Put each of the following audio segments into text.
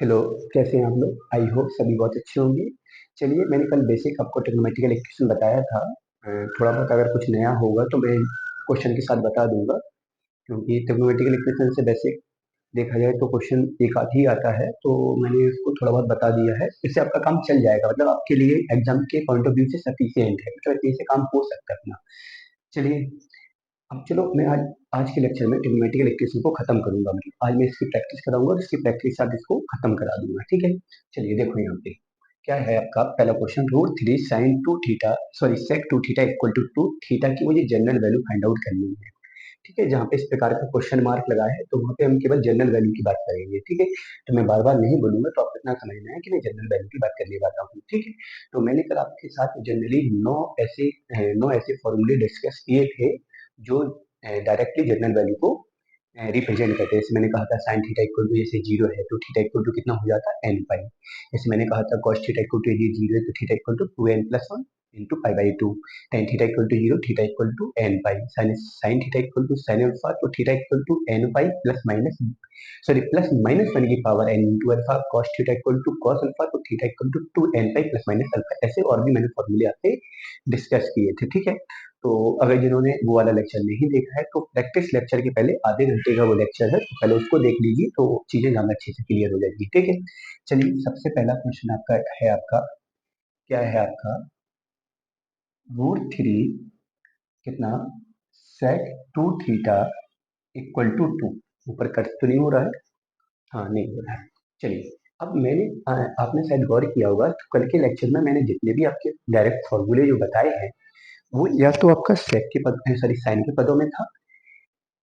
Hello, कैसे हैं आप लोग? आई होप सभी बहुत अच्छे होंगे। चलिए, मैंने कल बेसिक आपको ट्रिग्नोमेट्रिकल इक्वेशन बताया था। थोड़ा बहुत अगर कुछ नया होगा तो मैं क्वेश्चन के साथ बता दूंगा, क्योंकि ट्रिग्नोमेट्रिकल इक्वेशन से बेसिक देखा जाए तो क्वेश्चन एक आध ही आता है, तो मैंने उसको थोड़ा बहुत बता दिया है। इससे आपका काम चल जाएगा, मतलब आपके लिए एग्जाम के पॉइंट ऑफ व्यू से सफिशियंट है, मतलब इतने से काम हो सकता है अपना। चलिए, अब चलो मैं आज आज के लेक्चर में ट्रिग्नोमेट्रिकल इक्वेशन को खत्म करूंगा। मतलब आज मैं इसकी प्रैक्टिस कराऊंगा और इसकी प्रैक्टिस के साथ इसको खत्म करा दूंगा, ठीक है। चलिए देखो यहाँ पे क्या है आपका पहला question. Root three sine two theta sorry sec two theta equal to two theta की मुझे जनरल वैल्यू फाइंड आउट करनी है, ठीक है। जहाँ पे इस प्रकार का क्वेश्चन मार्क लगा है तो वहाँ पे हम केवल जनरल वैल्यू की बात करेंगे, ठीक है। तो मैं बार बार नहीं बोलूंगा, तो आपको इतना समझना है कि मैं जनरल वैल्यू की बात करने वाला हूँ, ठीक है। तो मैंने कल आपके साथ जनरली नौ ऐसे फॉर्मूले डिस्कस किए थे जो डायरेक्टली जनरल वैल्यू को रिप्रेजेंट करते हैं। जैसे मैंने कहा था साइन थीटा इक्वल टू जैसे जीरो है तो थीटा इक्वल टू कितना हो जाता है एन पाई। जैसे मैंने कहा था कॉस थीटा इक्वल टू ये जीरो है तो theta equal to two n plus one into pi by two. Tan theta equal to zero theta equal to n pi. Sine theta equal to sine alpha तो theta equal to n pi plus minus sorry plus minus one की power n into alpha. Cos theta equal to cos alpha तो theta equal to two n pi plus minus alpha. ऐसे और भी मैंने फॉर्मूले आपसे discuss किए थे, ठीक है। तो अगर जिन्होंने वो वाला लेक्चर नहीं देखा है तो प्रैक्टिस लेक्चर के पहले आधे घंटे का वो लेक्चर है, तो पहले उसको देख लीजिए तो चीजें ज्यादा अच्छे से क्लियर हो जाएगी, ठीक है। चलिए, सबसे पहला क्वेश्चन आपका है आपका क्या है आपका रूट थ्री कितना sec two theta equal to two. ऊपर कट तो नहीं हो रहा है? हाँ, नहीं हो रहा है। चलिए, अब आपने शायद गौर किया होगा तो कल के लेक्चर में मैंने जितने भी आपके डायरेक्ट फॉर्मूले जो बताए हैं वो या तो आपका सेक के पद सॉरी साइन के पदों में था,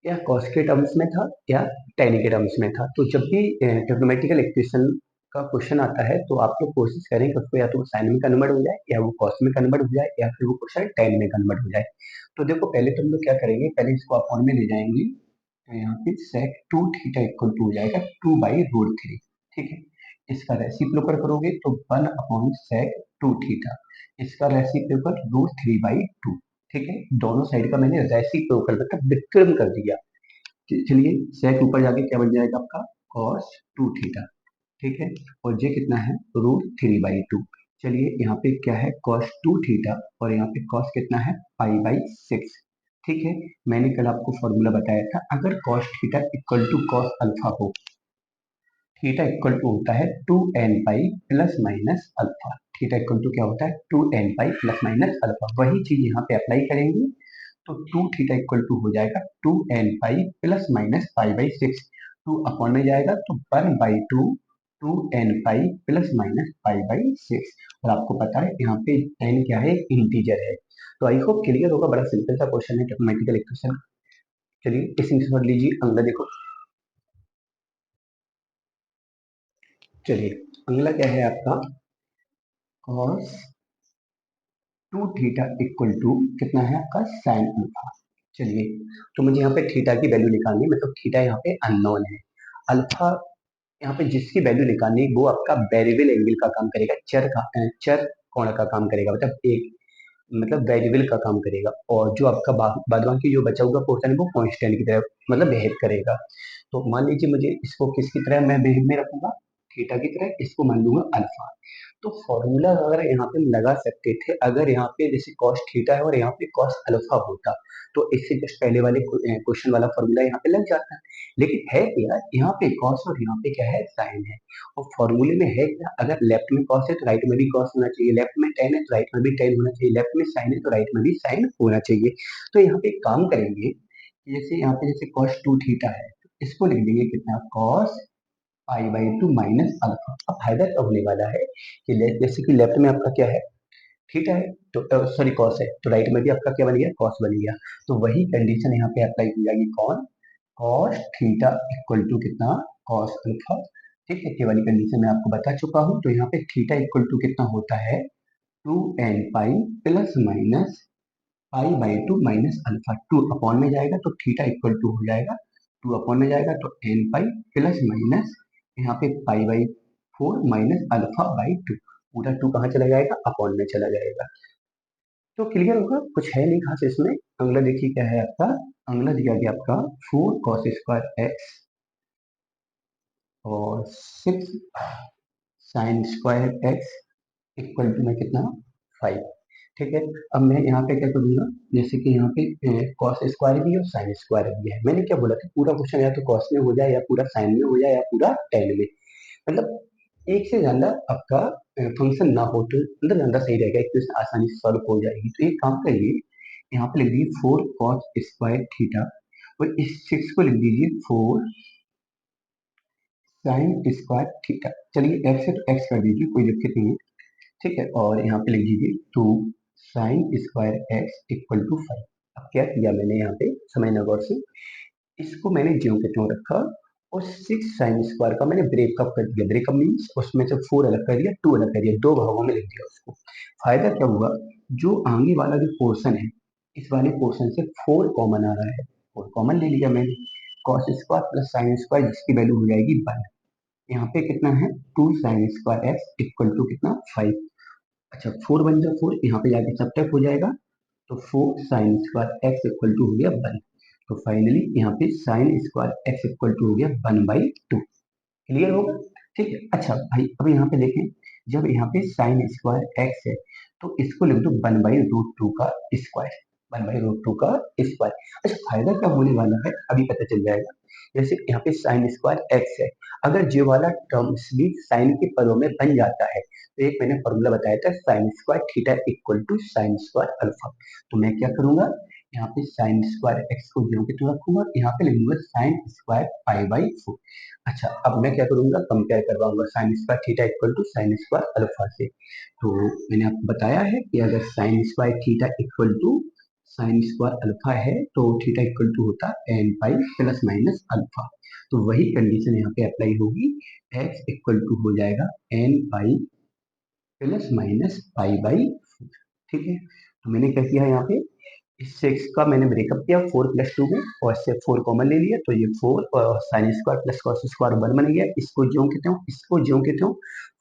या कॉस के टर्म्स में था, या टेन के टर्म्स में था। तो जब भी ट्रिग्नोमेट्रिकल इक्वेशन का क्वेश्चन आता है तो आप लोग कोशिश करें कि उसको या तो साइन में कन्वर्ट हो जाए, या वो कॉस में कन्वर्ट हो जाए, या फिर वो क्वेश्चन टेन में कन्वर्ट हो जाए। तो देखो, पहले तो हम लोग क्या करेंगे, पहले इसको अपॉन में ले जाएंगे। तो यहाँ पे सेक टू थीटा इक्वल टू हो जाएगा टू बाई रूट थ्री, ठीक है। इसका रेसिप्रोकल करोगे तो one upon sec two theta, इसका reciprocal root three by two, ठीक है। दोनों साइड का मैंने रेसिप्रोकल मतलब विक्रम कर दिया। चलिए, सेक ऊपर जाके क्या बन जाएगा आपका कॉस टू थीटा, ठीक है। और ये कितना है रूट थ्री बाई टू। चलिए, यहाँ पे क्या है कॉस टू थीटा और यहाँ पे कॉस कितना है पाई बाई सिक्स, ठीक है। मैंने कल आपको फॉर्मूला बताया था, अगर cos theta equal to cos alpha हो, थीटा इक्वल टू होता है two n pi plus minus alpha. Theta equal to क्या होता है two n pi plus minus alpha. वही चीज यहाँ पे अप्लाई करेंगे तो टू थीटा इक्वल टू हो जाएगा two n pi plus minus pi by six. Two upon में जाएगा तो one by two two n pi plus minus pi by six. और आपको पता है यहाँ पे एन क्या है इंटीजर है। तो आई होप क्लियर होगा, बड़ा सिंपल सा क्वेश्चन है मैथमेटिकल इक्वेशन। चलिए, इसी से लीजिए अगला देखो। चलिए, अगला क्या है आपका cos two theta equal to कितना है आपका साइन अल्फा। चलिए, तो मुझे यहाँ पे थीटा की वैल्यू निकालनी है, मतलब थीटा यहाँ पे अननोन है। अल्फा यहाँ पे जिसकी वैल्यू निकालनी है वो आपका वेरिएबल एंगल का काम करेगा, चर कोण का काम करेगा, मतलब एक मतलब वेरिएबल का काम करेगा। और जो आपका बाद बाकी जो बचा हुआ पोर्शन है वो कांस्टेंट की तरह मतलब बिहेव करेगा। तो मान लीजिए मुझे इसको किसकी तरह मैं बिहेव में रखूंगा, थीटा की तरह, इसको मान लूंगा अल्फा। तो फॉर्मूला अगर यहाँ पे हम लगा सकते थे, अगर यहाँ पे जैसे कॉस थीटा है और यहाँ पे कॉस अल्फा होता तो इससे जस्ट पहले वाले क्वेश्चन वाला फॉर्मूला यहाँ पे लग जाता। लेकिन है क्या, यहाँ पे कॉस और यहाँ पे क्या है साइन है। और फॉर्मूले में है क्या, अगर लेफ्ट में कॉस है तो राइट में भी कॉस होना चाहिए, लेफ्ट में टेन है तो राइट में भी टेन होना चाहिए, लेफ्ट में साइन है तो राइट में भी साइन होना चाहिए। तो यहाँ पे एक काम करेंगे, जैसे यहाँ पे जैसे कॉस टू थीटा है तो इसको लिख देंगे कितना cos pi by two minus alpha. अब फायदा क्या होने वाला है कि जैसे कि लेफ्ट में आपका क्या है थीटा है तो सॉरी कॉस है, तो राइट में भी आपका क्या बन गया कॉस बन गया। तो वही कंडीशन यहाँ पे अप्लाई हो जाएगी, कौन कॉस थीटा इक्वल टू कितना कॉस अल्फा, ठीक है। ये वाली कंडीशन मैं आपको बता चुका हूँ। तो यहाँ पे थीटा इक्वल टू कितना होता है two n pi plus minus pi by two minus alpha. Two upon में जाएगा तो थीटा इक्वल टू हो जाएगा, टू अपॉन में जाएगा तो एन पाई प्लस माइनस यहाँ पे पाई by four minus alpha by two. पूरा टू कहाँ चला जाएगा अपॉन में चला जाएगा। तो क्लियर होगा, कुछ है नहीं खास इसमें। अगला देखिए क्या है आपका, अगला दिया गया आपका फोर कॉस स्क्वायर एक्स और 6 sine square x equal to में कितना 5। ठीक है, अब मैं यहाँ पे क्या करूंगा, जैसे कि यहाँ पे कॉस स्क्वायर भी है और साइन स्क्वायर भी है। मैंने क्या बोला था, पूरा क्वेश्चन या तो कॉस में हो जाए या पूरा साइन में हो जाए या पूरा टेन में, मतलब एक से ज्यादा आपका फंक्शन ना हो तो मतलब ज्यादा सही रहेगा, एक तो आसानी से सॉल्व हो जाएगी। तो एक काम करिए, यहाँ पे लिख दीजिए 4 कॉस स्क्वायर थीटा और इस 6 को लिख दीजिए 4 साइन स्क्वायर थीटा। चलिए एक्स है तो एक्स कर दीजिए, कोई दिक्कत नहीं है। ठीक है, और यहाँ पे लिख दीजिए 2 sine square x equal to 5। अब क्या किया मैंने यहाँ पे, समझना गौर से, इसको मैंने ज्यों के त्यों रखा और 6 साइन स्क्वायर का मैंने ब्रेकअप कर दिया। ब्रेकअप मीन्स उसमें से 4 अलग कर दिया, 2 अलग कर दिया, दो भागों में लिख दिया उसको। फायदा क्या हुआ, जो आगे वाला जो पोर्शन है, इस वाले पोर्शन से 4 कॉमन आ रहा है, 4 कॉमन ले लिया मैंने। Cos square plus sine square जिसकी वैल्यू हो जाएगी 1। यहाँ पे कितना है 2 sine square x equal to कितना 5। अच्छा 4 बन जा 4, यहाँ पे जाके सबट्रैक्ट हो जाएगा, तो 4 sine square x equal to हो गया 1। तो फाइनली यहाँ पे sine square x equal to हो गया 1/2। क्लियर होगा। ठीक है, अच्छा भाई अब यहाँ पे देखें, जब यहाँ पे साइन स्क्वायर एक्स है तो इसको लिख दो 1/√2 का स्क्वायर, 1/√2 का स्क्वायर। अच्छा फायदा क्या होने वाला है अभी पता चल जाएगा। जैसे यहाँ पे साइन स्क्वायर एक्स है, अगर जो वाला टर्म्स भी साइन के पदों में बन जाता है तो एक मैंने फॉर्मूला बताया था sine square theta equal to sine square alpha. तो मैं क्या करूंगा, यहाँ पे साइन स्क्वायर एक्स को ज्यों के त्यों रखूंगा, यहाँ पे लिखूंगा साइन स्क्वायर π/4। अच्छा अब मैं क्या करूंगा, कंपेयर करवाऊंगा sine square theta equal to sine square alpha से। तो मैंने आपको बताया है कि अगर sine square theta equal to sine square alpha है तो थीटा इक्वल टू होता है n pi plus minus alpha. तो वही कंडीशन यहाँ पे अप्लाई होगी, x इक्वल टू हो जाएगा n पाई प्लस माइनस π/4। ठीक है, तो मैंने क्या किया यहाँ पे, इस 6 का मैंने ब्रेकअप किया 4 प्लस 2 में और इससे 4 कॉमन ले लिया, तो ये 4 और sine square plus cos square 1 बन गया। इसको ज्यों के त्यों, इसको ज्यों के त्यों,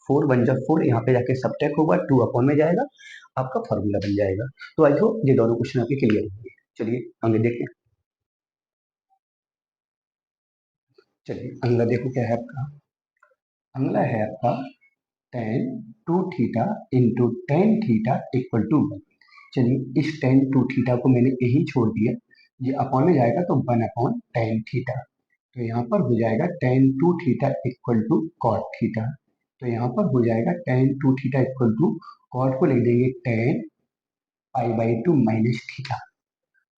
4 बन जा 4, यहाँ पे जाके सबट्रैक्ट होगा 2 अपॉन में जाएगा, आपका फॉर्मूला बन जाएगा। तो आई होप ये दोनों क्वेश्चन आपके क्लियर होंगे। चलिए आगे देखते हैं। चलिए अगला देखो क्या है आपका, अगला है आपका tan 2 theta into tan theta equal to 1। चलिए इस tan 2 थीटा को मैंने यही छोड़ दिया, ये अपॉन में जाएगा तो 1 अपॉन tan थीटा। तो यहाँ पर हो जाएगा tan 2 theta equal to cot theta. तो यहाँ पर हो जाएगा tan 2 theta equal to cot को लिख देंगे tan π/2 माइनस थीटा।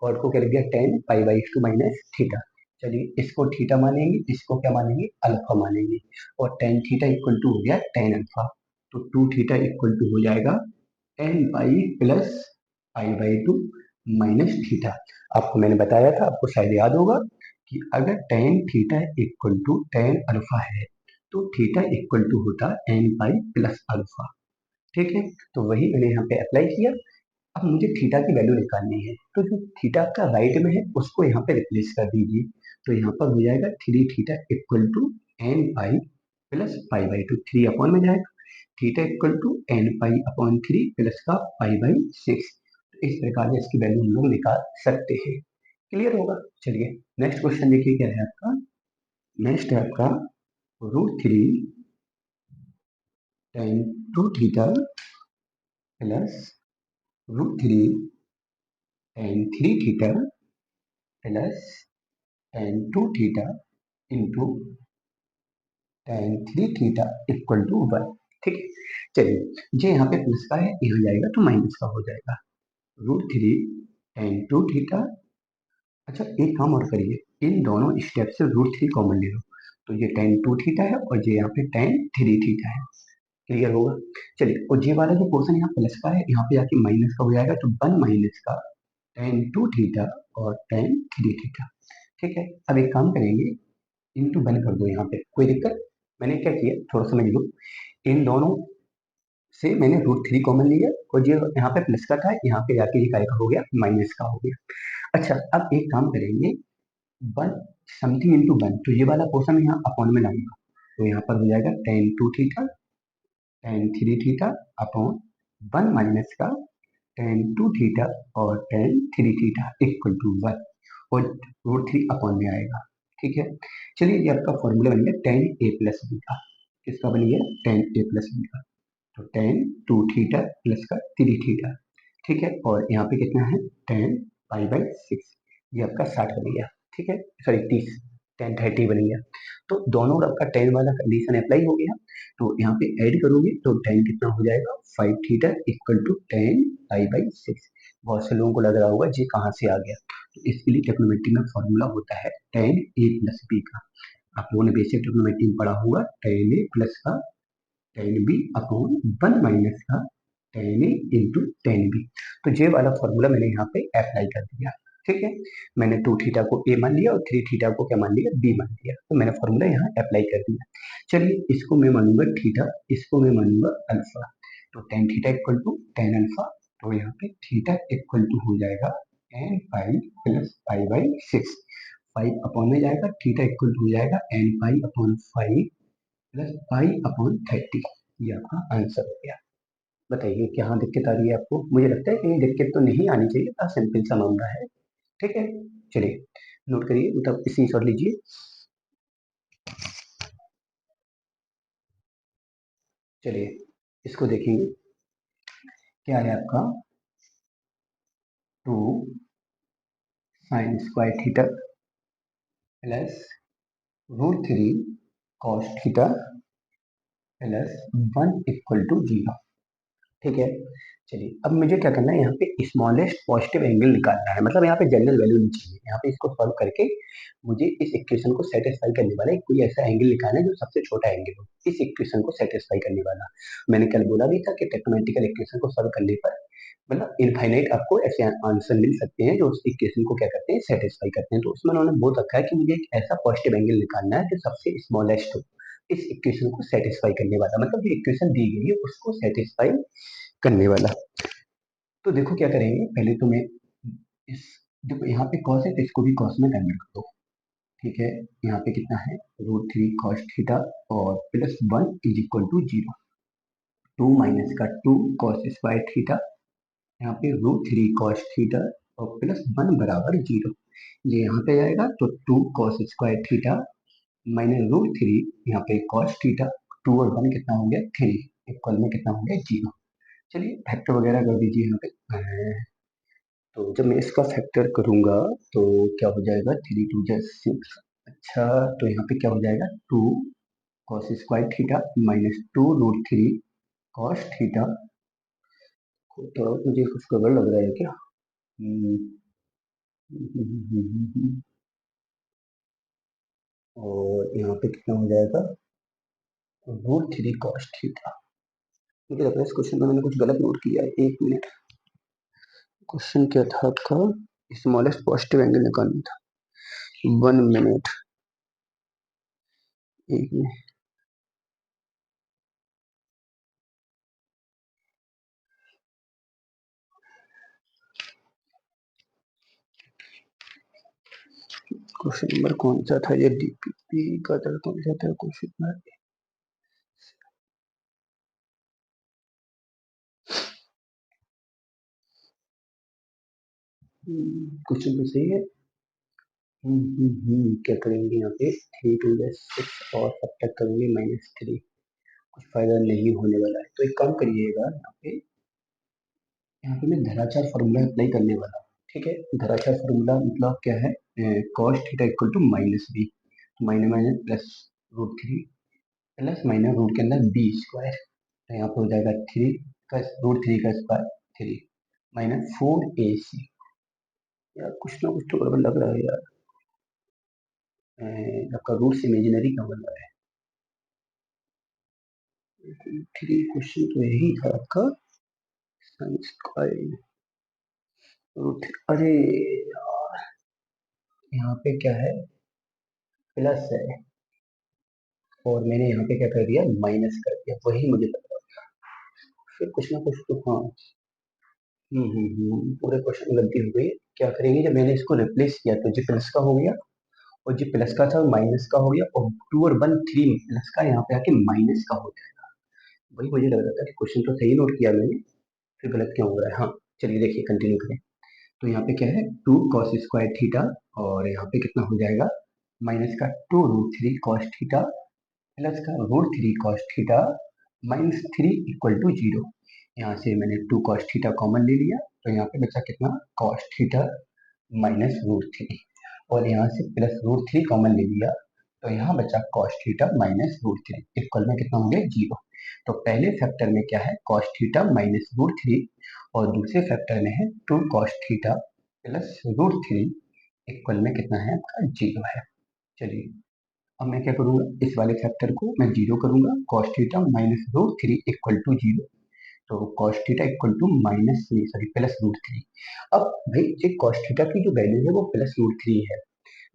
कॉट को क्या लिख दिया tan π/2 माइनस थीटा। चलिए इसको थीटा मानेंगे, इसको क्या मानेंगे अल्फा मानेंगे, और tan थीटा इक्वल टू हो गया tan अल्फा। तो 2 थीटा इक्वल टू हो जाएगा tan pi plus π/2 minus theta. आपको मैंने बताया था, आपको शायद याद होगा कि अगर tan theta equal to tan alpha है तो थीटा इक्वल टू होता n पाई प्लस अल्फा। ठीक है, तो वही मैंने यहाँ पे अप्लाई किया। अब मुझे थीटा की वैल्यू निकालनी है, तो जो थीटा का राइट में है उसको यहाँ पे रिप्लेस कर दीजिए। तो यहाँ पर हो जाएगा 3 theta equal to n pi plus π/2, 3 upon में जाएगा, theta equal to n pi upon 3 plus का π/6। तो इस प्रकार से इसकी वैल्यू हम लोग निकाल सकते हैं। क्लियर होगा। चलिए नेक्स्ट क्वेश्चन देखिए क्या है आपका, नेक्स्ट है आपका √3 tan 2 theta plus √3 tan 3 theta plus tan 2 theta into tan 3 theta equal to 1। ठीक है, चलिए जो यहाँ पे प्लस का है यहाँ जाएगा तो माइनस का हो जाएगा, √3 tan 2 थीटा। अच्छा एक काम और करिए, इन दोनों स्टेप से √3 कॉमन ले लो, तो ये tan 2 थीटा है और ये यहाँ पे tan 3 थीटा है। क्लियर होगा। चलिए और ये वाला जो पोर्शन यहाँ प्लस का है यहाँ पे जाके माइनस का हो जाएगा, तो 1 माइनस का tan 2 थीटा और tan 3 थीटा। ठीक है, अब एक काम करेंगे, इंटू 1 कर दो यहाँ पे, कोई दिक्कत। मैंने क्या किया थोड़ा समझ लो, इन दोनों से मैंने √3 कॉमन लिया और जो यहाँ पे प्लस का था यहाँ पे जाके ये का हो गया माइनस का हो गया। अच्छा अब एक काम करेंगे, 1 समथिंग इंटू 1, तो ये वाला पोर्शन यहाँ अपॉन में लाऊंगा, तो यहाँ पर हो जाएगा tan 2 theta tan 3 theta upon 1 minus का tan 2 थीटा और tan 3 थीटा इक्वल टू 1, और √3 अपॉन में आएगा। ठीक है। चलिए ये आपका फॉर्मूला बन गया टेन ए प्लस बी का। किसका बन गया? टेन ए प्लस बी का। तो टेन टू थीटा प्लस का थ्री थीटा, ठीक है। और यहाँ पे कितना है? टेन पाई बाई सिक्स, ये आपका 60 बन गया, ठीक है। सॉरी 30, टेन 30 बन गया। तो दोनों आपका टेन वाला कंडीशन अप्लाई हो गया। तो यहाँ पे ऐड करोगे तो टेन कितना हो जाएगा? Five theta equal to ten pi by six. बहुत से लोगों को लग रहा होगा ये कहाँ से आ गया, तो इसके लिए ट्रिग्नोमेट्री में फॉर्मूला होता है टेन ए प्लस बी का। आप लोगों ने बेसिक ट्रिग्नोमेट्री में पढ़ा होगा टेन ए प्लस का tan B upon one minus का tan A into tan B. तो ये वाला फॉर्मूला मैंने यहाँ पे अप्लाई कर दिया, ठीक है। मैंने टू थीटा को ए मान लिया और थ्री थीटा को क्या मान लिया? बी मान लिया। तो मैंने फॉर्मूला यहाँ अप्लाई कर दिया। चलिए इसको मैं मानूंगा थीटा, इसको मैं मानूंगा अल्फा। तो tan theta equal to tan alpha. तो यहाँ पे थीटा इक्वल टू हो जाएगा n pi plus pi by six. Five upon में जाएगा, थीटा इक्वल टू हो जाएगा n pi upon five plus pi upon 30। ये आपका आंसर हो गया। बताइए क्या दिक्कत आ रही है आपको? मुझे लगता है कहीं दिक्कत तो नहीं आनी चाहिए, बस सिंपल सा मामला है, ठीक है। चलिए नोट करिए, मतलब स्क्रीनशॉट लीजिए। चलिए इसको देखेंगे, क्या है आपका? Two sine square theta plus root three cos theta plus one equal to zero, ठीक है। चलिए अब मुझे क्या करना है, यहाँ पे स्मॉलेस्ट पॉजिटिव एंगल निकालना है, मतलब यहाँ पे जनरल वैल्यू नहीं चाहिए। यहाँ पे इसको सॉल्व करके मुझे इस इक्वेशन को सेटिस्फाई करने वाला है कोई ऐसा एंगल निकालना है जो सबसे छोटा एंगल हो, इस इक्वेशन को सेटिस्फाई करने वाला। मैंने कल बोला भी था कि टेक्नोमेट्रिकल इक्वेशन को सॉल्व करने पर मतलब इनफाइनाइट आपको ऐसे आंसर मिल सकते हैं जो उस इक्वेशन को क्या करते हैं? सेटिस्फाई करते हैं। तो उसमें उन्होंने बोल रखा है कि मुझे एक ऐसा पॉजिटिव एंगल निकालना है जो सबसे स्मॉलेस्ट हो, इस इक्वेशन को सेटिस्फाई करने वाला, मतलब जो इक्वेशन दी गई है उसको सेटिस्फाई करने वाला। तो देखो क्या करेंगे, पहले तो मैं इस, देखो यहाँ पे कॉस है तो इसको भी कॉस में कन्वर्ट कर दो, ठीक है। यहाँ पे कितना है? रूट थ्री कॉस थीटा और plus one is equal to zero. Two minus का टू कॉस स्क्वायर थीटा, यहाँ पे रूट थ्री कॉस थीटा और प्लस वन बराबर जीरो। ये यहाँ पे जाएगा तो two cos square theta minus root three, यहाँ पे कॉस थीटा, टू और वन कितना हो गया? थ्री, इक्वल में कितना हो गया? जीरो। चलिए फैक्टर वगैरह कर दीजिए यहाँ पे। तो जब मैं इसका फैक्टर करूंगा तो क्या हो जाएगा? थ्री टू जा सिक्स। अच्छा, तो यहाँ पे क्या हो जाएगा? Two cos square theta minus two root three cos theta. तो मुझे कुछ गड़बड़ लग रहा है क्या? हम्म, और यहाँ पे कितना हो जाएगा? Root three cos theta. मुझे लग रहा है इस क्वेश्चन में मैंने कुछ गलत नोट किया है, एक मिनट। क्वेश्चन क्या था आपका? स्मॉलेस्ट पॉजिटिव एंगल निकालना था। वन मिनट, एक मिनट। क्वेश्चन नंबर कौन सा था ये? डीपीपी का था, कौन सा था क्वेश्चन नंबर? क्वेश्चन तो सही है। क्या करेंगे यहाँ पे? थ्री टू सिक्स और अब तक करेंगे माइनस थ्री, कुछ फायदा नहीं होने वाला है। तो एक काम करिएगा, यहाँ पे मैं धराचार फॉर्मूला अप्लाई करने वाला हूँ, ठीक है। धराचार फॉर्मूला मतलब क्या है? Cos theta equal to minus B, minus minus plus root three plus minus root के अंदर बी स्क्वायर। तो यहाँ पे हो जाएगा थ्री का रूट थ्री का स्क्वायर थ्री माइनस फोर ए सी। यार कुछ ना कुछ तो गड़बड़ लग रहा है यार। आपका रूट से इमेजिनरी का बन रहा है। थ्री क्वेश्चन तो यही था आपका, साइन स्क्वायर रूट। अरे यार, यहाँ पे क्या है? प्लस है और मैंने यहाँ पे क्या कर दिया? माइनस कर दिया, वही मुझे पता। फिर कुछ ना कुछ तो हाँ। पूरे क्वेश्चन में गलती हो गई। क्या करेंगे, जब मैंने इसको रिप्लेस किया तो जी प्लस का हो गया और जी प्लस का था माइनस का हो गया, और टू और वन थ्री प्लस का यहाँ पे आके माइनस का हो जाएगा। वही मुझे लग रहा था कि क्वेश्चन तो सही नोट किया मैंने, फिर गलत क्यों हो रहा है? हाँ चलिए देखिए कंटिन्यू करें। तो यहाँ पे क्या है? टू कॉस स्क्वायर थीटा और यहाँ पे कितना हो जाएगा? माइनस का 2√3 कॉस थीटा प्लस का √3 cos theta minus 3 equal to 0। यहाँ से मैंने 2 कॉस थीटा कॉमन ले लिया, तो यहाँ पे बचा कितना, कॉस थीटा माइनस √3, और यहाँ से प्लस √3 कॉमन ले लिया, तो यहाँ बचा कॉस थीटा माइनस √3 इक्वल में कितना हो गया, 0। तो पहले फैक्टर में क्या है, कॉस थीटा माइनस √3, और दूसरे फैक्टर में है 2 कॉस थीटा प्लस √3 इक्वल में कितना है आपका, 0 है। चलिए अब मैं क्या करूंगा, इस वाले फैक्टर को मैं 0 करूंगा, cos theta minus √3 equal to 0। तो cos theta equal to minus sorry plus √3। अब भाई ये कॉस थीटा की जो वैल्यू है वो प्लस √3 है,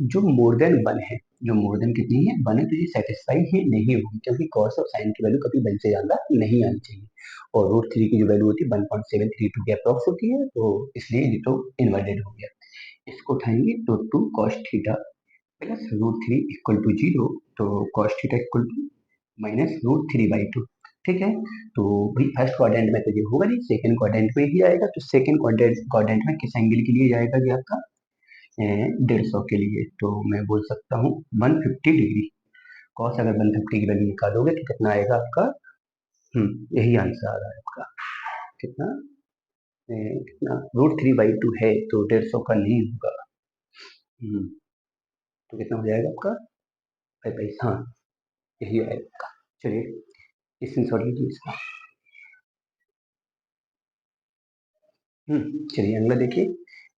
जो मोर देन 1 है, जो मोर देन कितनी है, 1 है, तो ये सेटिस्फाई ही नहीं होगी, क्योंकि कॉस और साइन की वैल्यू कभी 1 से ज्यादा नहीं आनी चाहिए, और √3 की जो वैल्यू होती है 1.732 के अप्रॉक्स होती है, तो इसलिए ये तो इन्वर्टेड हो गया। इसको उठाएंगे तो 2 cos theta plus √3 equal to 0, तो cos theta equal to minus √3/2। ठीक है, तो भाई फर्स्ट क्वाड्रेंट में तो ये होगा नहीं, सेकंड क्वाड्रेंट में ही आएगा, तो सेकंड क्वाड्रेंट में किस एंगल के लिए जाएगा ये आपका, 150 के लिए, तो मैं बोल सकता हूँ 150 डिग्री। कॉस अगर 150 की वैल्यू निकालोगे तो कितना आएगा आपका, यही आंसर आ रहा है आपका, कितना, कितना, √3/2 है, तो 150 का नहीं होगा। हम्म, तो कितना हो जाएगा आपका, भाई भाई हाँ, यही आएगा। चलिए इस सॉल्व कीजिए इसका। चलिए अगला देखिए।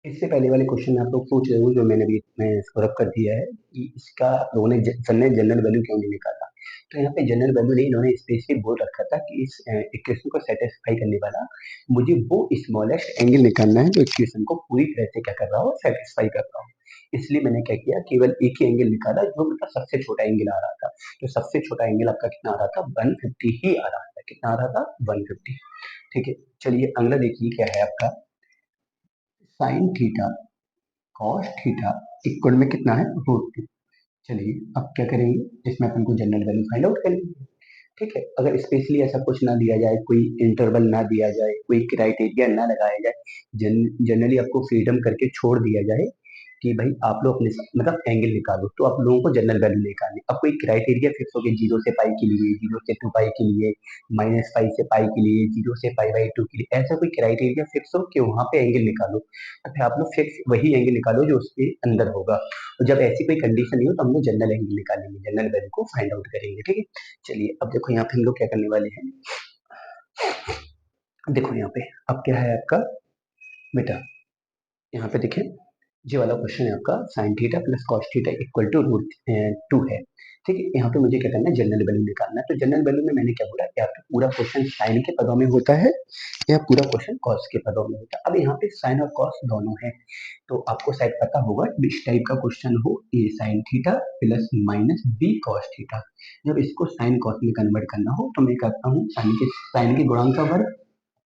इससे पहले वाले क्वेश्चन में आप लोग पूछ रहे हो, जो मैंने भी मैं इसको रब कर दिया है कि इसका लोगों ने जनरल वैल्यू क्यों नहीं निकाला। तो यहाँ पे जनरल वैल्यू नहीं, इन्होंने स्पेसिफिक बोल रखा था कि इस इक्वेशन को सेटिस्फाई करने वाला मुझे वो स्मॉलेस्ट एंगल निकालना है जो इक्वेशन को पूरी तरह से क्या कर रहा हो, सेटिस्फाई कर रहा हो। इसलिए मैंने क्या किया, केवल एक ही एंगल निकाला जो मतलब सबसे छोटा एंगल आ रहा था। तो सबसे छोटा एंगल आपका कितना आ रहा था, 150 ही आ रहा था। कितना आ रहा था, 150। ठीक है, चलिए अगला देखिए क्या है आपका, sine theta cos theta equal में कितना है, √2। चलिए अब क्या करेंगे, इसमें अपन को जनरल वैल्यू फाइंड आउट करेंगे। ठीक है, अगर स्पेशली ऐसा कुछ ना दिया जाए, कोई इंटरवल ना दिया जाए, कोई क्राइटेरिया ना लगाया जाए, जनरली आपको फ्रीडम करके छोड़ दिया जाए कि भाई आप लोग अपने मतलब एंगल निकालो, तो आप लोगों को जनरल वैल्यू निकालनी। अब कोई क्राइटेरिया फिक्स हो गया, 0 से पाई के लिए, 0 से 2 पाई के लिए, -पाई से पाई के लिए, 0 से पाई/2 के लिए, ऐसा कोई क्राइटेरिया फिक्स हो कि वहां पे एंगल निकालो, तो फिर आप लोग फिक्स वही एंगल निकालो जो उसके अंदर होगा। और जब ऐसी कोई कंडीशन नहीं हो तो हम लोग जनरल एंगल निकालेंगे, जनरल वैल्यू को फाइंड आउट करेंगे। ठीक है, चलिए अब देखो यहाँ पे हम लोग क्या करने वाले हैं, देखो यहाँ पे अब क्या है आपका बेटा, यहाँ पे देखिए ये वाला क्वेश्चन है आपका, sine theta plus cos theta equal to √2 है। ठीक है, यहाँ पे मुझे क्या करना है, जनरल वैल्यू निकालना है। तो जनरल वैल्यू में मैंने क्या बोला कि आपका पूरा क्वेश्चन साइन के पदों में होता है या पूरा क्वेश्चन कॉस के पदों में होता है। अब यहाँ पे साइन और कॉस दोनों है, तो आपको शायद पता होगा इस टाइप का क्वेश्चन हो, a sine theta plus minus b cos theta, जब इसको साइन कॉस में कन्वर्ट करना हो तो मैं करता हूँ साइन के गुणांक का वर्ग,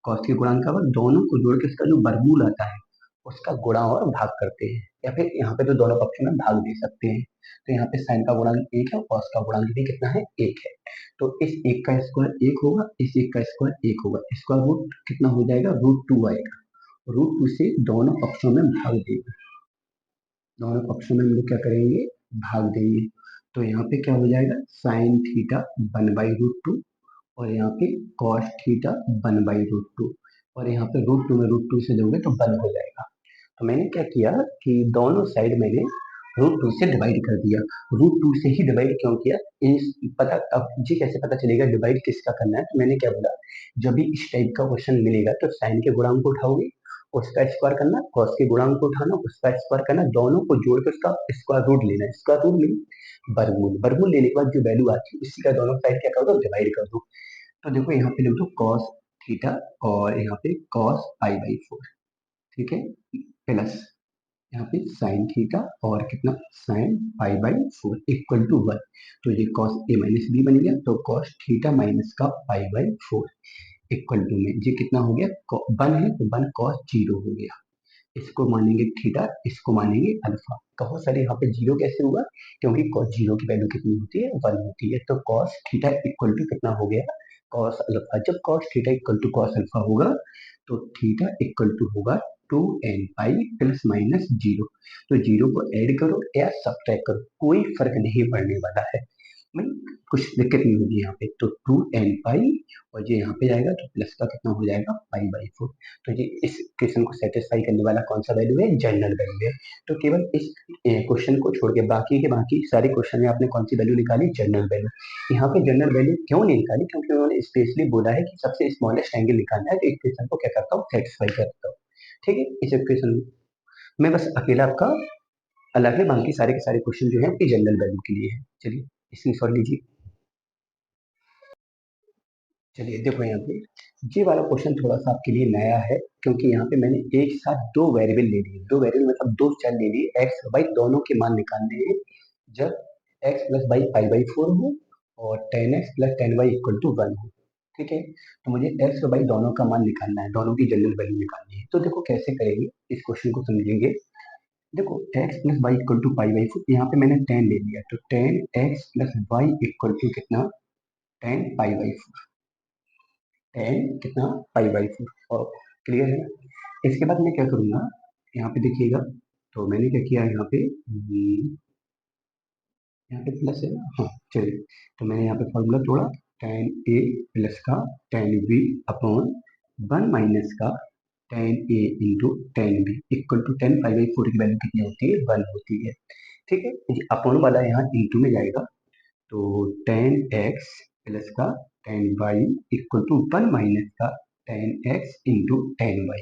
कॉस के गुणांक का वर्ग, दोनों को जोड़ के इसका जो वर्गमूल आता है उसका गुणा और भाग करते हैं, या फिर यहाँ पे तो दोनों पक्षों में भाग दे सकते हैं। तो यहाँ पे साइन का गुणांक 1 है और कॉस का गुणांक भी कितना है, 1 है। तो इस 1 का स्क्वायर 1 होगा, इस 1 का स्क्वायर 1 होगा, इसका रूट कितना हो जाएगा, √2 आएगा। √2 से दोनों पक्षों में भाग देंगे, दोनों पक्षों में हम लोग क्या करेंगे, भाग देंगे। तो यहाँ पे क्या हो जाएगा, साइन थीटा 1/√2, और यहाँ पे कॉस थीटा 1/√2, और यहाँ पे √2 में √2 से दोगे तो 1 हो जाएगा। तो मैंने क्या किया कि दोनों साइड मैंने √2 से डिवाइड कर दिया। √2 से ही डिवाइड क्यों किया, इस पता, अब जी कैसे पता चलेगा डिवाइड किसका करना है, तो मैंने क्या बोला, जब भी इस टाइप का क्वेश्चन मिलेगा तो साइन के गुणांक को उठाओगे, उसका स्क्वायर करना, कॉस के गुणांक को उठाना, उसका स्क्वायर करना, दोनों को जोड़ कर उसका स्क्वायर रूट लेना। स्क्वायर रूट मीन वर्गमूल, वर्गमूल लेने के बाद जो वैल्यू आती है उसी का दोनों साइड क्या कर दो, डिवाइड कर दो। तो देखो यहाँ पे लिख दो कॉस थीटा, और यहाँ पे कॉस π/4, ठीक है, प्लस यहाँ पे साइन थीटा और कितना, साइन π/4 इक्वल टू 1। तो ये कॉस ए माइनस बी बन गया, तो कॉस थीटा माइनस का π/4 इक्वल टू में ये कितना हो गया, 1 है तो 1 कॉस 0 हो गया। इसको मानेंगे थीटा, इसको मानेंगे अल्फा। कहो सर यहाँ पे 0 कैसे हुआ, क्योंकि कॉस 0 की वैल्यू कितनी होती है, 1 होती है। तो कॉस थीटा इक्वल टू कितना हो गया, कॉस अल्फा। जब cos theta equal to cos alpha होगा तो थीटा इक्वल टू होगा 2n pi plus minus zero. तो जीरो को ऐड करो या सब्ट्रैक्ट करो, कोई फर्क नहीं पड़ने वाला है, नहीं कुछ दिक्कत नहीं होगी यहाँ पे। तो 2n पाई और ये यहाँ पे जाएगा तो प्लस का कितना हो जाएगा पाई/4। तो ये इस क्वेश्चन को सेटिस्फाई करने वाला कौन सा वैल्यू है, जनरल वैल्यू है। तो केवल इस क्वेश्चन को छोड़ के बाकी के बाकी सारे क्वेश्चन में आपने कौन सी वैल्यू निकाली, जनरल वैल्यू। यहाँ पे जनरल वैल्यू क्यों नहीं निकाली, क्योंकि उन्होंने स्पेशली बोला है कि सबसे स्मॉलेस्ट एंगल निकालना है, तो इक्वेशन को क्या करता हूँ, सेटिस्फाई करता हूँ। ठीक है, इस इक्वेशन में बस अकेला आपका अलग है, बाकी सारे के सारे क्वेश्चन जो है आपकी जनरल वैल्यू के लिए है। चलिए इसमें सॉल्व लीजिए। चलिए देखो यहाँ पे ये वाला क्वेश्चन थोड़ा सा आपके लिए नया है, क्योंकि यहाँ पे मैंने एक साथ दो वेरिएबल ले लिए, दो वेरिएबल मतलब दो चर ले लिए, एक्स और वाई दोनों के मान निकालने हैं जब एक्स प्लस वाई पाई/4 हो और 10x plus 10y equal to 1 हो। ठीक है, तो मुझे एक्स और वाई दोनों का मान निकालना है, दोनों की जनरल वैल्यू निकालनी है। तो देखो कैसे करेंगे, इस क्वेश्चन को समझेंगे। देखो x plus y equal to पाई/4, यहाँ पे मैंने 10 ले लिया, तो 10x plus y equal to कितना, 10 पाई/4, 10 कितना पाई/4। और क्लियर है। इसके बाद मैं क्या करूंगा, यहाँ पे देखिएगा, तो मैंने क्या किया यहाँ पे, यहाँ पे प्लस है ना, हाँ चलिए, तो मैंने यहाँ पे फॉर्मूला तोड़ा, tan a प्लस का tan b अपॉन 1 माइनस का tan a into tan b equal to 10 पाई/4 की वैल्यू कितनी होती है, 1 होती है। ठीक है, ये अपॉन वाला यहाँ इंटू में जाएगा, तो tan x प्लस का tan y equal to 1 minus का tan x into tan y।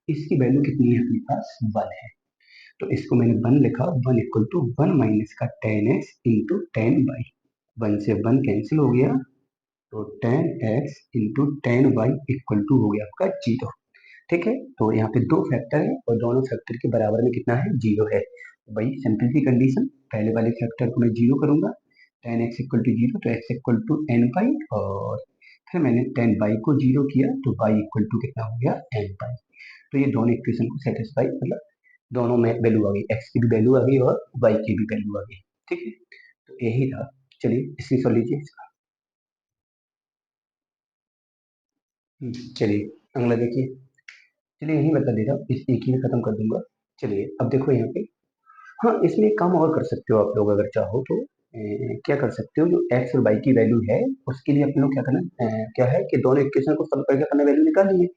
इसकी वैल्यू कितनी है अपने पास, 1 है, तो इसको मैंने 1 लिखा, 1 इक्वल टू 1 माइनस का tan x into tan y। 1 से 1 कैंसिल हो गया, तो tan x into tan y equal to हो गया आपका 0। ठीक है, तो यहाँ पे दो फैक्टर है और दोनों फैक्टर के बराबर में कितना है, 0 है। वही सिंपल सी कंडीशन, पहले वाले फैक्टर को मैं 0 करूंगा, tan x इक्वल टू 0, तो x इक्वल टू n पाई, और फिर मैंने tan y को 0 किया, तो y इक्वल टू कितना हो गया, n पाई। तो ये दोनों इक्वेशन को सेटिस्फाई, मतलब दोनों में वैल्यू आ गई, एक्स की भी वैल्यू आ गई और वाई की भी वैल्यू आ गई। ठीक है, तो यही था। चलिए इसकी सॉल्व लीजिए इसका। चलिए अगला देखिए, चलिए यही बता दे रहा हूँ, इस एक ही में खत्म कर दूंगा। चलिए अब देखो यहाँ पे, हाँ इसमें एक काम और कर सकते हो आप लोग अगर चाहो तो, क्या कर सकते हो, जो एक्स और वाई की वैल्यू है उसके लिए अपने लोग क्या करना, क्या है कि दोनों इक्वेशन को सॉल्व करके अपना वैल्यू निकालिए।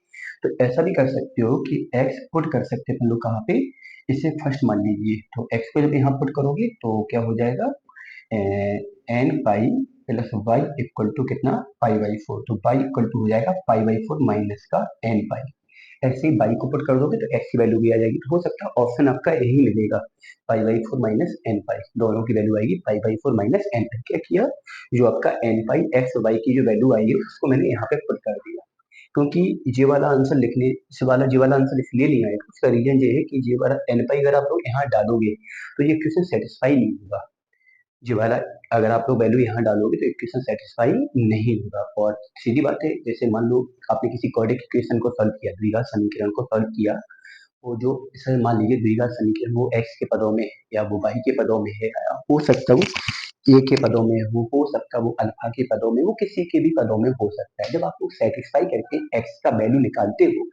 तो ऐसा भी कर सकते हो कि एक्स पुट कर सकते हैं अपन लोग कहाँ पे, इसे फर्स्ट मान लीजिए, तो एक्स को जब यहाँ पुट करोगे तो क्या हो जाएगा, n pi plus y equal to कितना, पाई/4, तो वाई इक्वल टू हो जाएगा पाई/4 माइनस का n पाई। ऐसे ही बाई को पुट कर दोगे तो एक्स की वैल्यू भी आ जाएगी, तो हो सकता है ऑप्शन आपका यही मिलेगा, पाई/4 माइनस n पाई, दोनों की वैल्यू आएगी पाई/4 माइनस n पाई। क्या किया, जो आपका n पाई एक्स और वाई की जो वैल्यू आई है उसको मैंने यहाँ पे पुट कर दिया, क्योंकि ये वाला आंसर लिखने से वाला ये वाला आंसर इसलिए नहीं आएगा, उसका रीजन ये है कि ये वाला n पाई अगर आप लोग यहाँ डालोगे तो ये क्वेश्चन सेटिस्फाई नहीं होगा। जी वाला अगर आप लोग वैल्यू यहाँ डालोगे तो इक्वेशन सेटिस्फाई नहीं होगा। और सीधी बात है, जैसे मान लो आपने किसी क्वाड्रेटिक इक्वेशन को सॉल्व किया, द्विघात समीकरण को सॉल्व किया, वो जो जैसे मान लीजिए द्विघात समीकरण वो एक्स के पदों में है या वो वाई के पदों में है, या हो सकता है वो ए के पदों में हो सकता है वो अल्फा के पदों में, वो किसी के भी पदों में हो सकता है। जब आप लोग सेटिस्फाई करके एक्स का वैल्यू निकालते हो,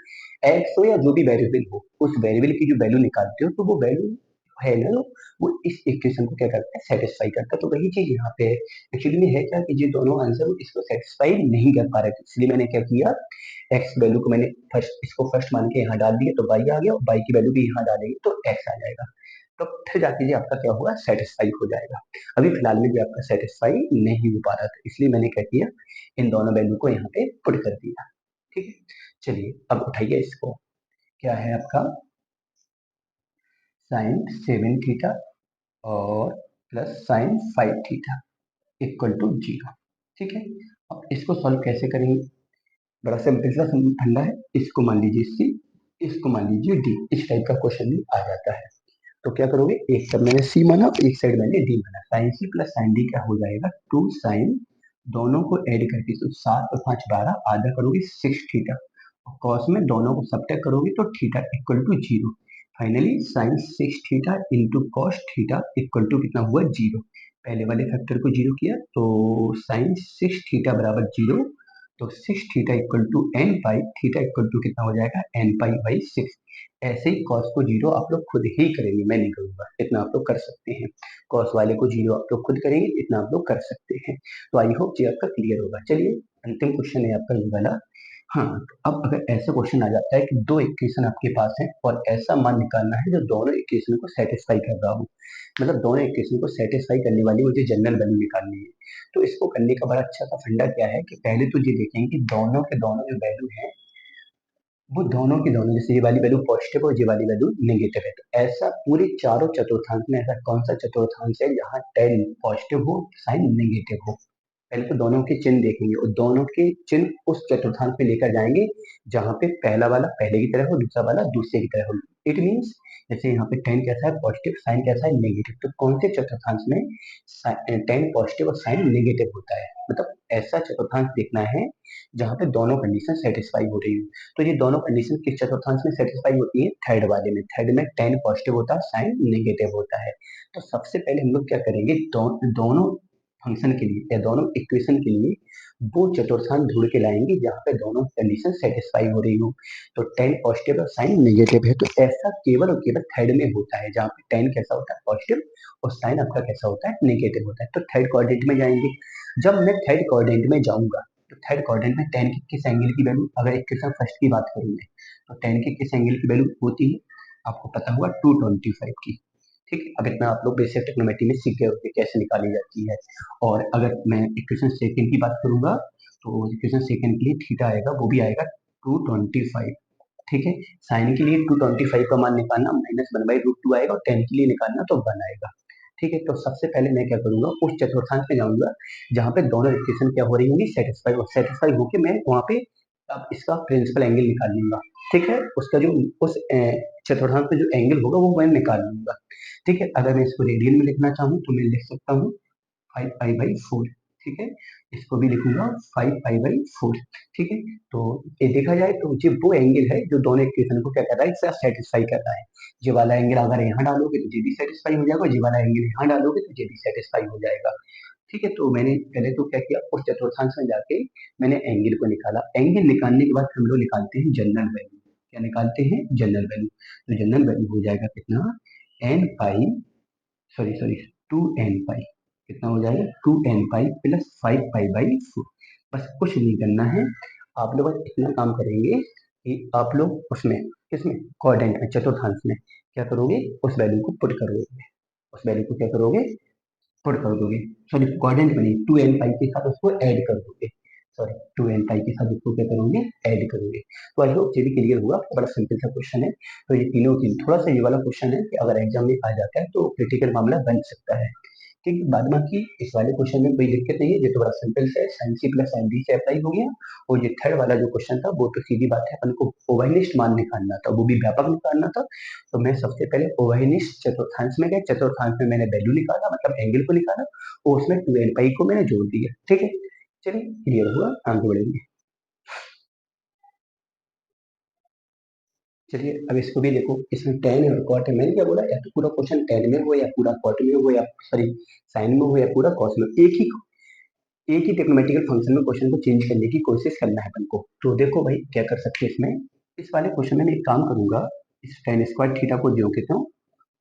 एक्स हो या जो भी वेरिएबल हो, उस वेरिएबल की जो वैल्यू निकालते हो तो वो वैल्यू है ना, वो इस इक्वेशन को क्या करता है, सेटिस्फाई करता है। तो वही चीज यहाँ पे है, एक्चुअली में है क्या कि ये दोनों आंसर इसको सेटिस्फाई नहीं कर पा रहे थे, इसलिए मैंने क्या किया, एक्स वैल्यू को मैंने फर्स्ट इसको फर्स्ट मान के यहाँ डाल दिया, तो वाई आ गया, और वाई की वैल्यू भी यहाँ डालेंगे तो एक्स आ जाएगा, तो फिर जाके ये आपका क्या होगा, सेटिस्फाई हो जाएगा। अभी फिलहाल में ये आपका सेटिस्फाई नहीं हो पा रहा था, इसलिए मैंने क्या किया, इन दोनों वैल्यू को यहाँ पे पुट कर दिया। ठीक है, चलिए अब उठाइए इसको, क्या है आपका साइन 7 थीटा और plus sine 5 theta equal to 0। ठीक है, अब इसको सॉल्व कैसे करेंगे, बड़ा सिंपल सा फंडा है, इसको मान लीजिए सी, इसको मान लीजिए डी, इस टाइप का क्वेश्चन भी आ जाता है। तो क्या करोगे, एक साइड मैंने सी माना एक साइड मैंने डी माना, sine C plus sine D क्या हो जाएगा, 2 साइन, दोनों को ऐड करके तो 7 और 5 12, आधा करोगे 6 थीटा, और कॉस में दोनों को सब्ट्रैक्ट करोगे तो theta equal to 0। Finally sine 6 theta into cos theta equal to कितना हुआ, 0। पहले वाले फैक्टर को 0 किया तो साइन 6 थीटा बराबर 0, तो 6 theta equal to n pi, theta equal to कितना हो जाएगा एन पाई बाई 6। ऐसे ही कॉस को जीरो आप लोग खुद ही करेंगे, मैं नहीं करूंगा, इतना आप लोग कर सकते हैं। कॉस वाले को जीरो आप लोग खुद करेंगे, इतना आप लोग कर सकते हैं। तो आई होप ये आपका क्लियर होगा। चलिए अंतिम क्वेश्चन है आपका ये वाला। हाँ, तो अब अगर ऐसा क्वेश्चन आ जाता है कि दो इक्वेशन आपके पास है और ऐसा मान निकालना है जो दोनों इक्वेशन को सेटिस्फाई कर रहा हो, मतलब दोनों इक्वेशन को सेटिस्फाई करने वाली मुझे जनरल वैल्यू निकालनी है। तो इसको करने का बड़ा अच्छा सा फंडा क्या है कि पहले तो ये देखेंगे कि दोनों के दोनों जो वैल्यू है वो दोनों की दोनों, जैसे ये वाली वैल्यू पॉजिटिव और ये वाली वैल्यू नेगेटिव है, तो ऐसा पूरे चारों चतुर्थांश में ऐसा कौन सा चतुर्थांश है जहाँ टेन पॉजिटिव हो साइन नेगेटिव हो। पहले तो दोनों के चिन्ह देखेंगे और दोनों के चिन्ह उस चतुर्थांश पे लेकर जाएंगे जहाँ पे पहला वाला पहले की तरह हो, दूसरा वाला दूसरे की तरह हो। इट मीन्स जैसे यहाँ पे टेन कैसा है पॉजिटिव, साइन कैसा है नेगेटिव, तो कौन से चतुर्थांश में टेन पॉजिटिव और साइन नेगेटिव होता है, मतलब ऐसा चतुर्थांश देखना है जहाँ पे दोनों कंडीशन सेटिस्फाई हो रही है। तो ये दोनों कंडीशन किस चतुर्थांश में सेटिस्फाई होती है, थर्ड वाले में। थर्ड में टेन पॉजिटिव होता है, साइन नेगेटिव होता है। तो सबसे पहले हम लोग क्या करेंगे, दोनों फंक्शन के लिए या दोनों इक्वेशन के लिए वो चतुर्थांश ढूंढ के लाएंगे जहाँ पे दोनों कंडीशन सेटिस्फाई हो रही हो। तो टेन पॉजिटिव और साइन नेगेटिव है, तो ऐसा केवल और केवल थर्ड में होता है जहाँ पे टेन कैसा होता है पॉजिटिव और साइन आपका कैसा होता है नेगेटिव होता है। तो थर्ड क्वाड्रेंट में जाएंगे। जब मैं थर्ड क्वाड्रेंट में जाऊंगा तो थर्ड क्वाड्रेंट में टेन के किस एंगल की वैल्यू, अगर इक्वेशन फर्स्ट की बात करूँ मैं, तो टेन के किस एंगल की वैल्यू होती है आपको पता होगा 225 की। ठीक है, अब इतना आप लोग बेसिक ट्रिग्नोमेट्री में सीख गए होते कैसे निकाली जाती है। और अगर मैं इक्वेशन सेकंड की बात करूंगा तो इक्वेशन सेकंड के लिए थीटा आएगा, वो भी आएगा 225। ठीक है, साइन के लिए 225 का मान निकालना minus one by root two आएगा और टेन के लिए निकालना तो वन आएगा। ठीक है, तो सबसे पहले मैं क्या करूंगा, उस चतुर्थांश में जाऊंगा जहाँ पे दोनों इक्वेशन क्या हो रही होंगी सेटिस्फाई, और सेटिस्फाई होके मैं वहाँ पे अब इसका प्रिंसिपल एंगल निकाल लूंगा। ठीक है, उसका जो उस चतुर्थांश पे जो एंगल होगा वो मैं निकाल लूंगा। ठीक है, अगर मैं इसको रेडियन में लिखना चाहूँ तो मैं लिख सकता हूँ 5 पाई बाई 4। ठीक है, इसको भी लिखूंगा 5 पाई बाई 4। ठीक है, तो ये देखा जाए तो ये वो एंगल है जो दोनों इक्वेशन को क्या कर रहा है, इससे सेटिस्फाई कर रहा है। ये वाला एंगल अगर यहाँ डालोगे तो ये भी सेटिस्फाई हो जाएगा, ये वाला एंगल यहाँ डालोगे तो ये भी सेटिस्फाई हो जाएगा। ठीक है, तो मैंने पहले तो क्या किया, उस चतुर्थांश में जाके मैंने एंगल को निकाला। एंगल निकालने के बाद हम लोग निकालते हैं जनरल वैल्यू। क्या निकालते हैं, जनरल वैल्यू। तो जनरल वैल्यू हो जाएगा कितना, एन पाई, सॉरी सॉरी, 2n पाई। कितना हो जाएगा 2n pi plus 5 pi by 4। बस कुछ नहीं करना है, आप लोग बस इतना काम करेंगे कि आप लोग उसमें किसमें क्वाड्रेंट में चतुर्थांश में क्या करोगे, उस वैल्यू को पुट करोगे। उस वैल्यू को क्या करोगे, पुट कर दोगे। सॉरी क्वाड्रेंट में नहीं, 2n पाई के साथ उसको ऐड कर दोगे। सॉरी 2n पाई के साथ उसको क्या करोगे, ऐड करोगे। तो आई होप ये भी क्लियर हुआ, बड़ा सिंपल सा क्वेश्चन है। तो ये तीनों चीज, थोड़ा सा ये वाला क्वेश्चन है कि अगर एग्जाम में आ जाता है तो क्रिटिकल मामला बन सकता है। ठीक है, बाद बाकी इस वाले क्वेश्चन में कोई दिक्कत नहीं है, ये तो बड़ा सिंपल से sine C plus sine B से अप्लाई हो गया। और ये थर्ड वाला जो क्वेश्चन था वो तो सीधी बात है, अपन को ओवरलिस्ट मान निकालना था, वो भी व्यापक निकालना था। तो मैं सबसे पहले ओवरलिस्ट चतुर्थांश में गया, चतुर्थांश में मैंने वैल्यू निकाला, मतलब एंगल को निकाला और उसमें 2n पाई को मैंने जोड़ दिया। ठीक है, चलिए क्लियर हुआ, आगे बढ़ेंगे। चलिए अब इसको भी देखो, इसमें टेन और कॉट है, मैंने क्या बोला, या तो पूरा क्वेश्चन टेन में हो या पूरा कॉट में हो या सॉरी साइन में हो या पूरा कॉस में, एक ही टेक्नोमेटिकल फंक्शन में क्वेश्चन को चेंज करने की कोशिश करना है अपन को। तो देखो भाई क्या कर सकते हैं इसमें, इस वाले क्वेश्चन में मैं एक काम करूंगा, इस टेन स्क्वायर थीटा को ज्यो कहता हूँ,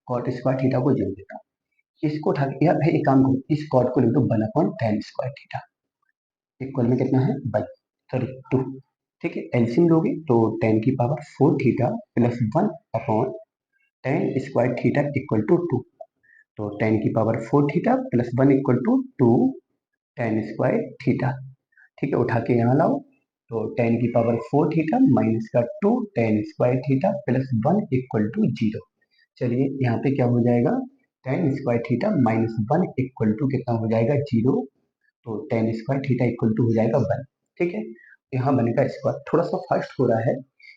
कॉट स्क्वायर थीटा को ज्यो कहता हूँ, इसको उठा के यार भाई एक काम करो, इस कॉट को लिख दो 1/tan स्क्वायर थीटा, इक्वल में कितना है 1/2। ठीक है, एलसीएम लोगे तो टेन की power 4 theta plus 1/tan square theta equal to 2। तो टेन की power 4 theta plus 1 equal to 2 tan square theta. ठीक है, उठा के यहाँ लाओ, तो टेन की पावर 4 थीटा माइनस का 2 tan square theta plus 1 equal to 0। चलिए यहाँ पे क्या हो जाएगा, tan square theta minus 1 equal to कितना हो जाएगा 0। तो tan square theta equal to हो जाएगा 1। ठीक है, यहाँ बनेगा स्क्वायर, थोड़ा सा फास्ट हो रहा है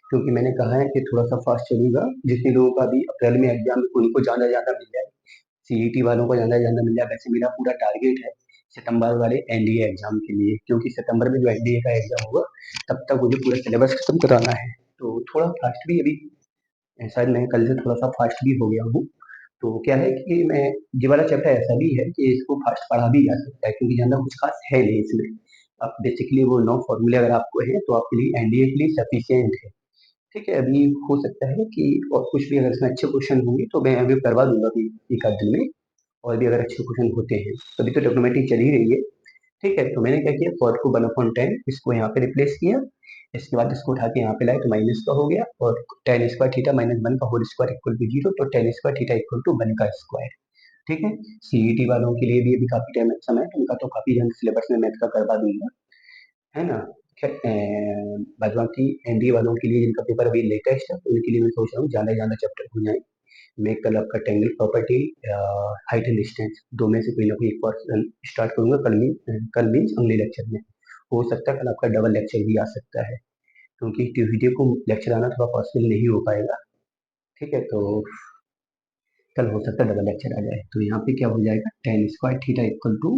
क्योंकि मैंने कहा है कि थोड़ा सा फास्ट चलूंगा, जितने लोगों का भी अप्रैल में एग्जाम उनको ज्यादा ज्यादा मिल जाए, सीईटी वालों को ज्यादा ज्यादा मिल जाए। वैसे मेरा पूरा टारगेट है सितंबर वाले एनडीए एग्जाम के लिए, क्योंकि सितंबर में जो एनडीए का एग्जाम होगा तब तक मुझे पूरा सिलेबस खत्म कराना है। तो थोड़ा फास्ट भी अभी, शायद मैं कल से थोड़ा सा फास्ट भी हो गया हूँ। तो क्या है कि मैं, ये वाला चैप्टर ऐसा भी है कि इसको फास्ट पढ़ा भी जा सकता है क्योंकि ज्यादा कुछ खास है नहीं इसमें। आप बेसिकली वो 9 फॉर्मूले अगर आपको हैं तो आपके लिए एनडीए के लिए सफिशिएंट है। ठीक है, अभी हो सकता है कि और कुछ भी अगर इसमें अच्छे क्वेश्चन होंगे तो मैं अभी करवा दूंगा अभी एक आध दिन में, और भी अगर अच्छे क्वेश्चन होते हैं। तो अभी तो ट्रिग्नोमेट्री चल ही रही है। ठीक है, तो मैंने क्या किया, कॉट को 1/10 इसको यहाँ पे रिप्लेस किया, इसके बाद इसको उठा के यहाँ पे लाए तो माइनस का हो गया, और टेन स्क्वायर थीटा माइनस 1 का होल स्क्वायर इक्वल टू 0, तो tan square theta equal to 1 का स्क्वायर। ठीक है, सीईटी वालों के लिए भी अभी काफी टाइम समय है, तो उनका तो काफी जल्द सिलेबस में मैथ का करवा दूंगा, है ना। खैर, बाद बाकी एनडीए वालों के लिए जिनका पेपर अभी लेटेस्ट है, तो उनके लिए मैं सोच रहा हूँ ज्यादा ज्यादा चैप्टर हो जाए। मैं कल आपका tangle property, height and distance, दो में से कोई ना कोई एक और स्टार्ट करूंगा कल मीन्स अगले लेक्चर में। हो सकता है कल आपका डबल लेक्चर भी आ सकता है, क्योंकि ट्यूसडे को लेक्चर आना थोड़ा पॉसिबल नहीं हो पाएगा। ठीक है, तो कल हो सकता है डबल लेक्चर आ जाए, तो यहाँ पे क्या हो जाएगा, tan square theta equal to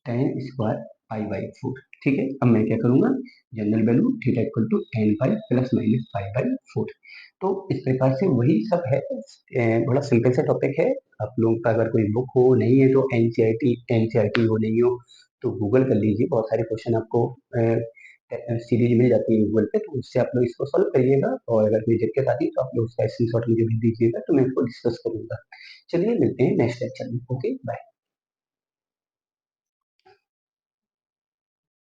tan square pi by four. ठीक है, अब मैं क्या करूंगा, general value theta equal to ten pi plus minus pi by four. तो इस प्रकार से वही सब है, बड़ा सिंपल सा टॉपिक है। आप लोगों का अगर कोई बुक हो, नहीं है तो एनसीईआरटी हो, नहीं हो तो गूगल कर लीजिए, बहुत सारे क्वेश्चन आपको सीरीज मिल जाती है गूगल पे, तो उससे आप लोग इसको सॉल्व करिएगा, और अगर कोई दिक्कत आती है तो आप लोग उसका स्क्रीनशॉट मुझे भेज दीजिएगा, तो मैं उसको डिस्कस करूंगा। चलिए मिलते हैं नेक्स्ट लेक्चर में। Okay, bye.